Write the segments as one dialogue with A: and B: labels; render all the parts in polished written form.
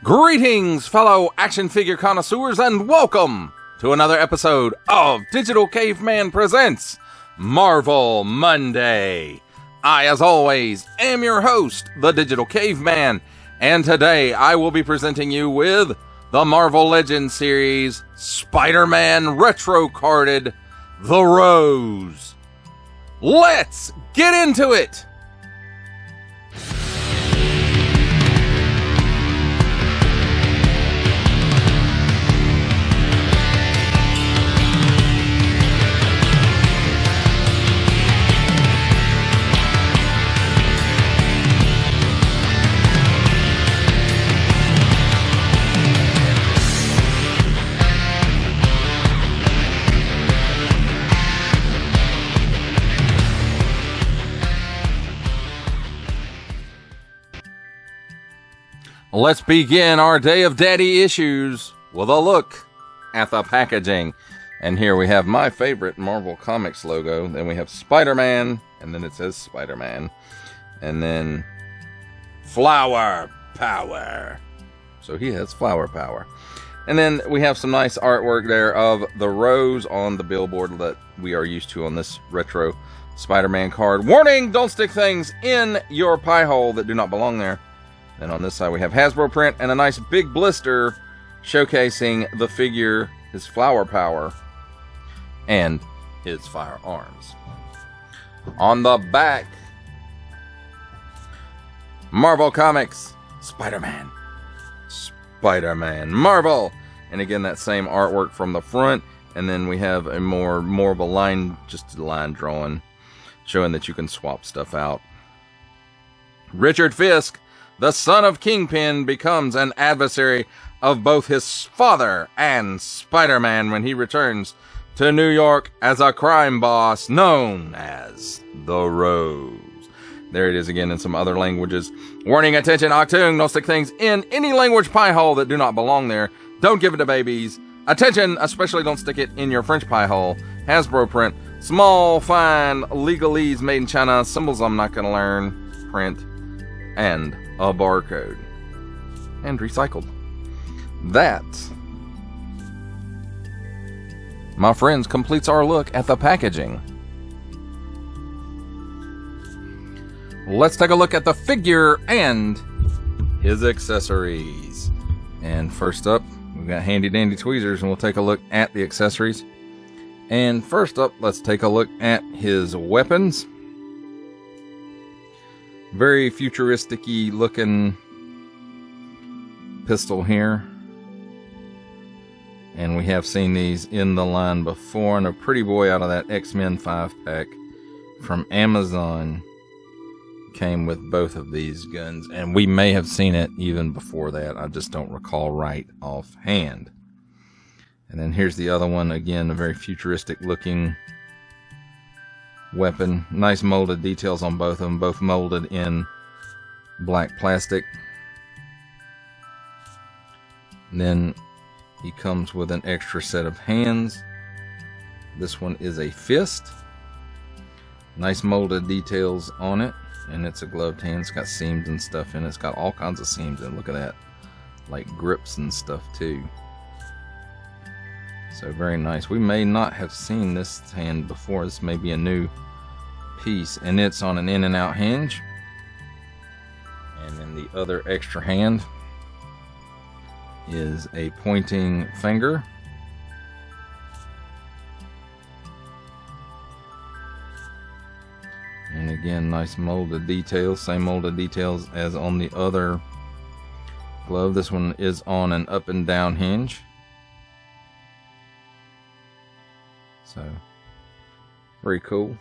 A: Greetings, fellow action figure connoisseurs, and welcome to another episode of Digital Caveman Presents Marvel Monday. I, as always, am your host, the Digital Caveman, and today I will be presenting you with the Marvel Legends series Spider-Man Retro Carded The Rose. Let's get into it! Let's begin our day of daddy issues with a look at the packaging. And here we have my favorite Marvel Comics logo. Then we have Spider-Man, and then it says Spider-Man. And then Flower Power. So he has flower power. And then we have some nice artwork there of the rose on the billboard that we are used to on this retro Spider-Man card. Warning, don't stick things in your pie hole that do not belong there. And on this side we have Hasbro print and a nice big blister showcasing the figure, his flower power, and his firearms. On the back, Marvel Comics, Spider-Man, Marvel. And again, that same artwork from the front. And then we have a more of a line, just a line drawing, showing that you can swap stuff out. Richard Fisk, the son of Kingpin, becomes an adversary of both his father and Spider-Man when he returns to New York as a crime boss known as the Rose. There it is again in some other languages. Warning, attention, Octung, don't stick things in any language pie hole that do not belong there. Don't give it to babies. Attention, especially don't stick it in your French pie hole. Hasbro print, small, fine, legalese made in China, symbols I'm not going to learn, print, and a barcode. And recycled. That, my friends, completes our look at the packaging. Let's take a look at the figure and his accessories. And first up, we've got handy dandy tweezers, and we'll take a look at the accessories. And first up, let's take a look at his weapons. Very futuristic-y looking pistol here. And we have seen these in the line before. And a pretty boy out of that X-Men 5-pack from Amazon came with both of these guns. And we may have seen it even before that. I just don't recall right offhand. And then here's the other one. Again, a very futuristic looking weapon. Nice molded details on both of them, both molded in black plastic. And then he comes with an extra set of hands. This one is a fist. Nice molded details on it, and it's a gloved hand. It's got seams and stuff in it. It's got all kinds of seams in it. Look at that, like grips and stuff too. So very nice. We may not have seen this hand before. This may be a new piece, and it's on an in and out hinge. And then the other extra hand is a pointing finger. And again, nice molded details, same molded details as on the other glove. This one is on an up and down hinge. So, very cool.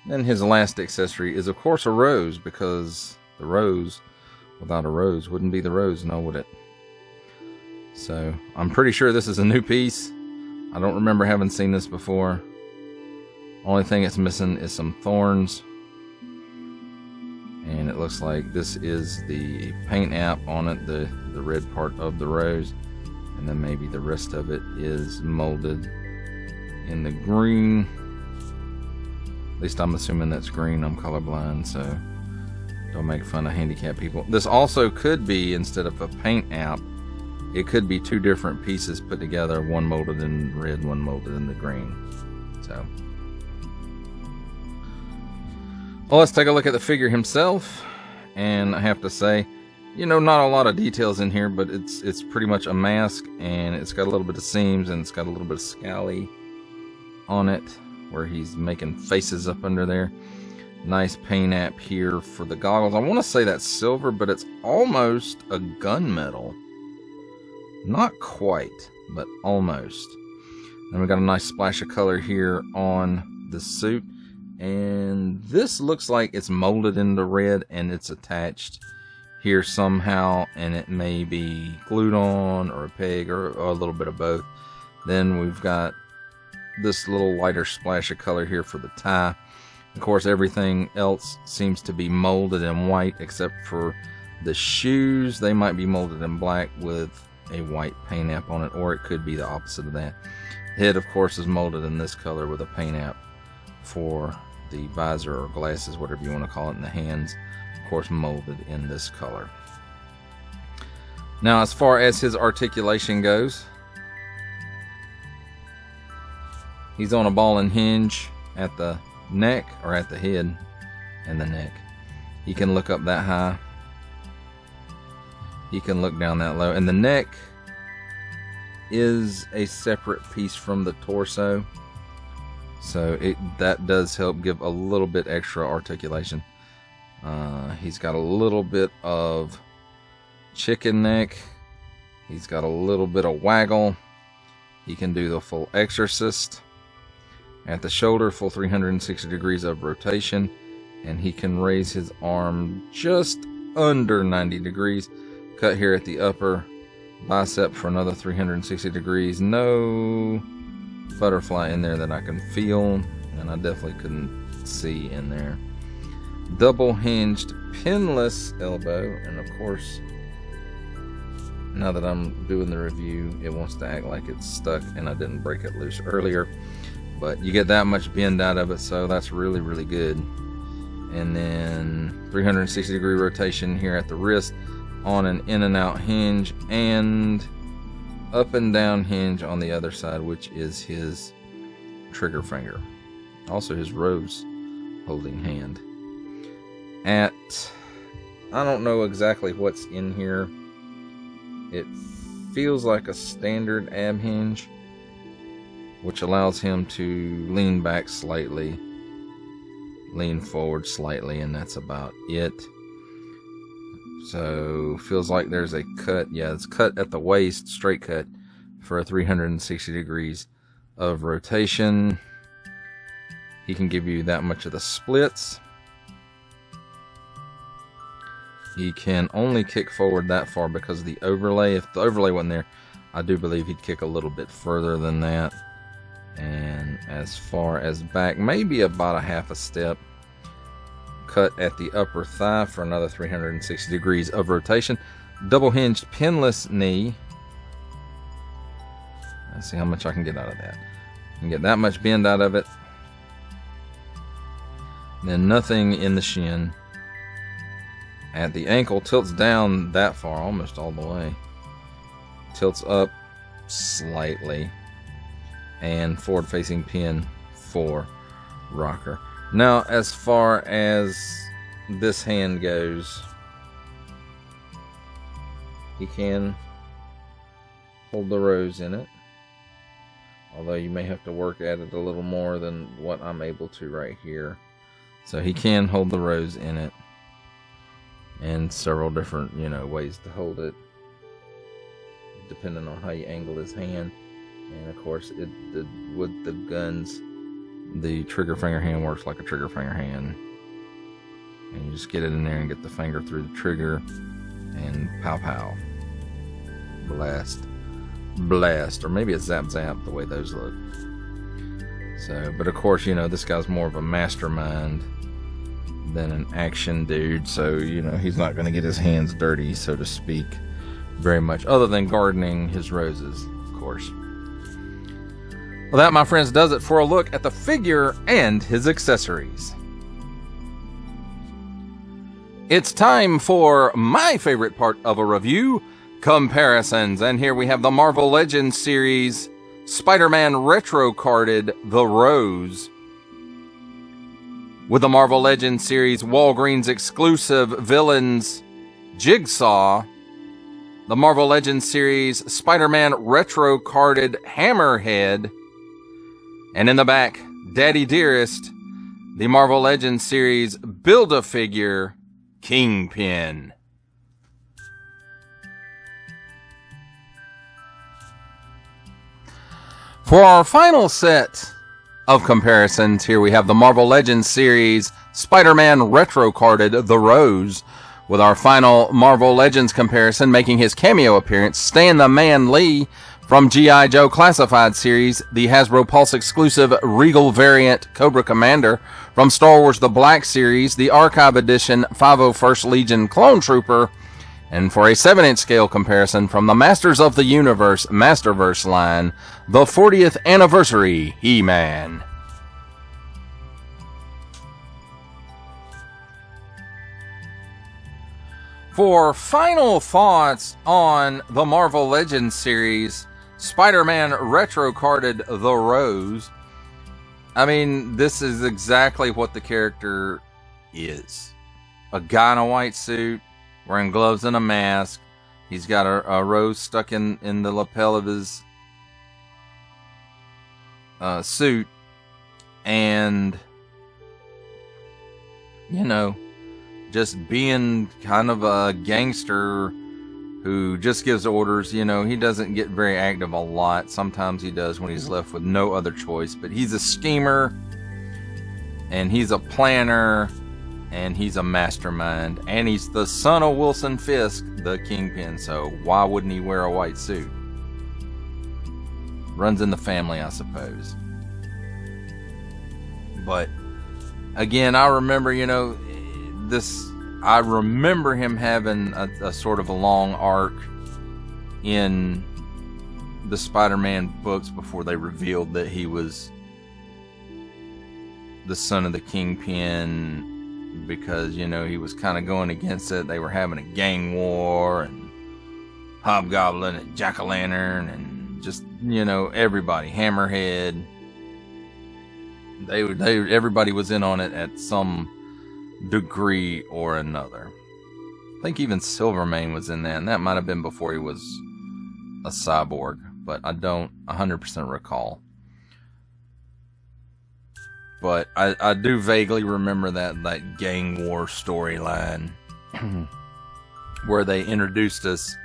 A: Then his last accessory is, of course, a rose, because the rose, without a rose, wouldn't be the rose, no, would it? So, I'm pretty sure this is a new piece. I don't remember having seen this before. Only thing it's missing is some thorns. And it looks like this is the paint app on it, the red part of the rose. And then maybe the rest of it is molded in the green. At least I'm assuming that's green. I'm colorblind, so Don't make fun of handicapped people. This also could be, instead of a paint app, it could be two different pieces put together, one molded in red, one molded in the green. So, well, let's take a look at the figure himself. And I have to say, you know, not a lot of details in here, but it's pretty much a mask, and it's got a little bit of seams, and it's got a little bit of scally on it where he's making faces up under there. Nice paint app here for the goggles. I want to say that's silver, but it's almost a gunmetal. Not quite, but almost. Then we got a nice splash of color here on the suit. And this looks like it's molded into red and it's attached here somehow. And it may be glued on or a peg or a little bit of both. Then we've got this little lighter splash of color here for the tie. Of course, everything else seems to be molded in white except for the shoes. They might be molded in black with a white paint app on it, or it could be the opposite of that. Head, of course, is molded in this color with a paint app for the visor or glasses, whatever you want to call it, and the hands, of course, molded in this color. Now, as far as his articulation goes, he's on a ball and hinge at the neck, or at the head and the neck. He can look up that high. He can look down that low. And the neck is a separate piece from the torso. So that does help give a little bit extra articulation. He's got a little bit of chicken neck. He's got a little bit of waggle. He can do the full exorcist. At the shoulder, full 360 degrees of rotation. And he can raise his arm just under 90 degrees. Cut here at the upper bicep for another 360 degrees. No butterfly in there that I can feel, and I definitely couldn't see in there. Double hinged pinless elbow, and of course, now that I'm doing the review, it wants to act like it's stuck and I didn't break it loose earlier, but you get that much bend out of it, so that's really, really good. And then 360 degree rotation here at the wrist on an in and out hinge, and up and down hinge on the other side, which is his trigger finger. Also his rose holding hand. I don't know exactly what's in here. It feels like a standard ab hinge, which allows him to lean back slightly, lean forward slightly, and that's about it. So feels like there's a cut. Yeah, it's cut at the waist, straight cut for a 360 degrees of rotation. He can give you that much of the splits. He can only kick forward that far because of the overlay. If the overlay wasn't there, I do believe he'd kick a little bit further than that. And as far as back, maybe about a half a step. Cut at the upper thigh for another 360 degrees of rotation. Double hinged pinless knee. Let's see how much I can get out of that. I can get that much bend out of it. Then nothing in the shin. At the ankle, tilts down that far, almost all the way. Tilts up slightly. And forward facing pin for rocker. Now, as far as this hand goes, he can hold the rose in it. Although you may have to work at it a little more than what I'm able to right here. So he can hold the rose in it. And several different, ways to hold it, depending on how you angle his hand. And of course, with the guns, the trigger finger hand works like a trigger finger hand. And you just get it in there and get the finger through the trigger, and pow pow. Blast. Or maybe it's zap zap, the way those look. So, but of course, this guy's more of a mastermind than an action dude. So, he's not going to get his hands dirty, so to speak, very much, other than gardening his roses, of course. Well, that, my friends, does it for a look at the figure and his accessories. It's time for my favorite part of a review, comparisons. And here we have the Marvel Legends series, Spider-Man retro carded The Rose. With the Marvel Legends series Walgreens exclusive villains Jigsaw, the Marvel Legends series Spider-Man retro carded Hammerhead, and in the back, Daddy Dearest, the Marvel Legends series Build-A-Figure Kingpin. For our final set of comparisons, here we have the Marvel Legends series Spider-Man retro carded The Rose, with our final Marvel Legends comparison making his cameo appearance, Stan the Man Lee from G.I. Joe Classified series, the Hasbro Pulse exclusive Regal variant Cobra Commander from Star Wars The Black series, the Archive Edition 501st Legion Clone Trooper, and for a 7-inch scale comparison from the Masters of the Universe Masterverse line, the 40th Anniversary He-Man. For final thoughts on the Marvel Legends series, Spider-Man retro carded The Rose, I mean, this is exactly what the character is. A guy in a white suit, wearing gloves and a mask. He's got a rose stuck in the lapel of his suit. And, you know, just being kind of a gangster who just gives orders. You know, he doesn't get very active a lot. Sometimes he does when he's left with no other choice. But he's a schemer, and he's a planner, and he's a mastermind. And he's the son of Wilson Fisk, the Kingpin. So why wouldn't he wear a white suit? Runs in the family, I suppose. But again, I remember, you know, I remember him having a sort of a long arc in the Spider-Man books before they revealed that he was the son of the Kingpin, because, you know, he was kind of going against it. They were having a gang war, and Hobgoblin and Jack-O-Lantern and just, you know, everybody, Hammerhead. Everybody was in on it at some degree or another. I think even Silvermane was in that, and that might have been before he was a cyborg, but I don't 100% recall. But I do vaguely remember that gang war storyline where they introduced us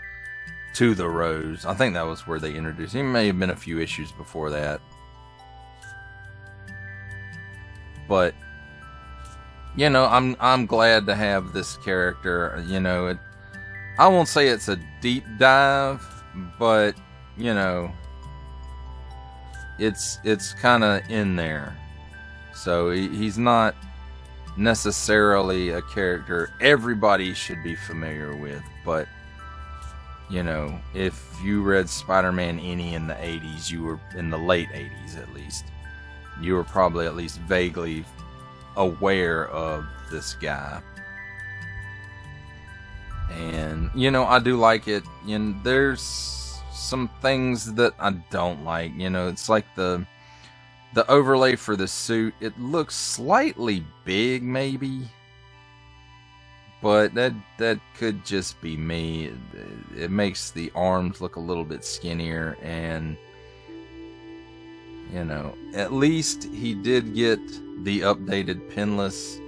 A: to the Rose. I think that was where they introduced him. He may have been a few issues before that. But, you know, I'm glad to have this character. You know, I won't say it's a deep dive, but, you know, it's kind of in there. So he's not necessarily a character everybody should be familiar with, but, you know, if you read Spider-Man any in the 80s, you were in the late 80s at least, you were probably at least vaguely aware of this guy. And, you know, I do like it. And there's some things that I don't like. You know, it's like the overlay for the suit. It looks slightly big, maybe. But that could just be me. It makes the arms look a little bit skinnier, and, you know, at least he did get the updated pinless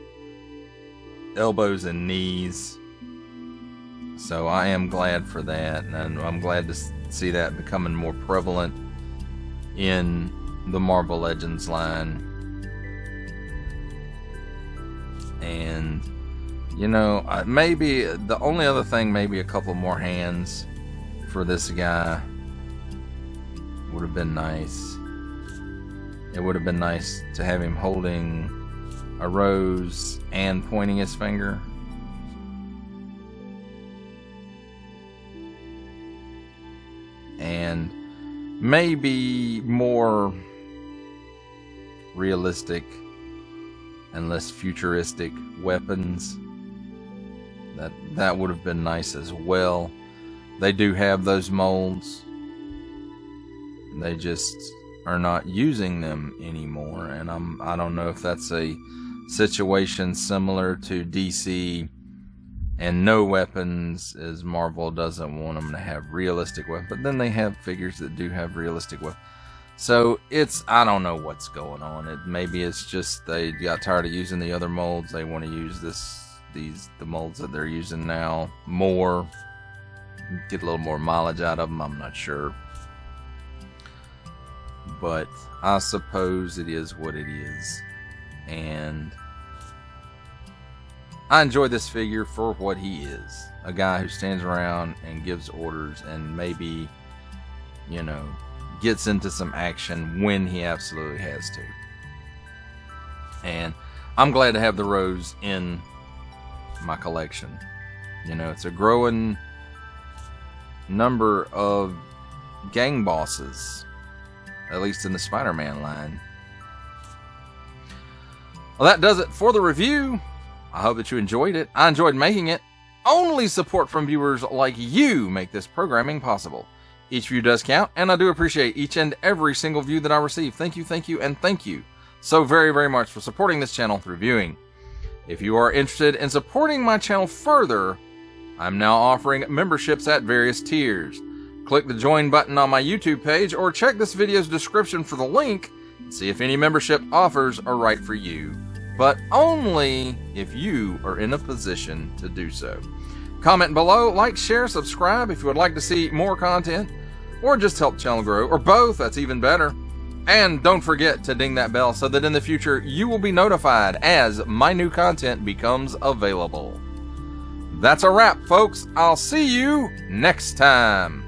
A: elbows and knees. So I am glad for that, and I'm glad to see that becoming more prevalent in the Marvel Legends line. And, you know, maybe the only other thing, maybe a couple more hands for this guy would have been nice. It would have been nice to have him holding a rose and pointing his finger. And maybe more realistic and less futuristic weapons. That would have been nice as well. They do have those molds. They just are not using them anymore, and I don't know if that's a situation similar to DC and no weapons, as Marvel doesn't want them to have realistic weapons, but then they have figures that do have realistic weapons. So I don't know what's going on. Maybe it's just they got tired of using the other molds. They want to use the molds that they're using now more, get a little more mileage out of them. I'm not sure. But I suppose it is what it is. And I enjoy this figure for what he is. A guy who stands around and gives orders and maybe, gets into some action when he absolutely has to. And I'm glad to have the Rose in my collection. It's a growing number of gang bosses, at least in the Spider-Man line. Well, that does it for the review. I hope that you enjoyed it. I enjoyed making it. Only support from viewers like you make this programming possible. Each view does count, and I do appreciate each and every single view that I receive. Thank you, and thank you so very, very much for supporting this channel through viewing. If you are interested in supporting my channel further, I'm now offering memberships at various tiers. Click the join button on my YouTube page or check this video's description for the link and see if any membership offers are right for you, but only if you are in a position to do so. Comment below, like, share, subscribe if you would like to see more content, or just help the channel grow, or both, that's even better. And don't forget to ding that bell so that in the future you will be notified as my new content becomes available. That's a wrap, folks. I'll see you next time.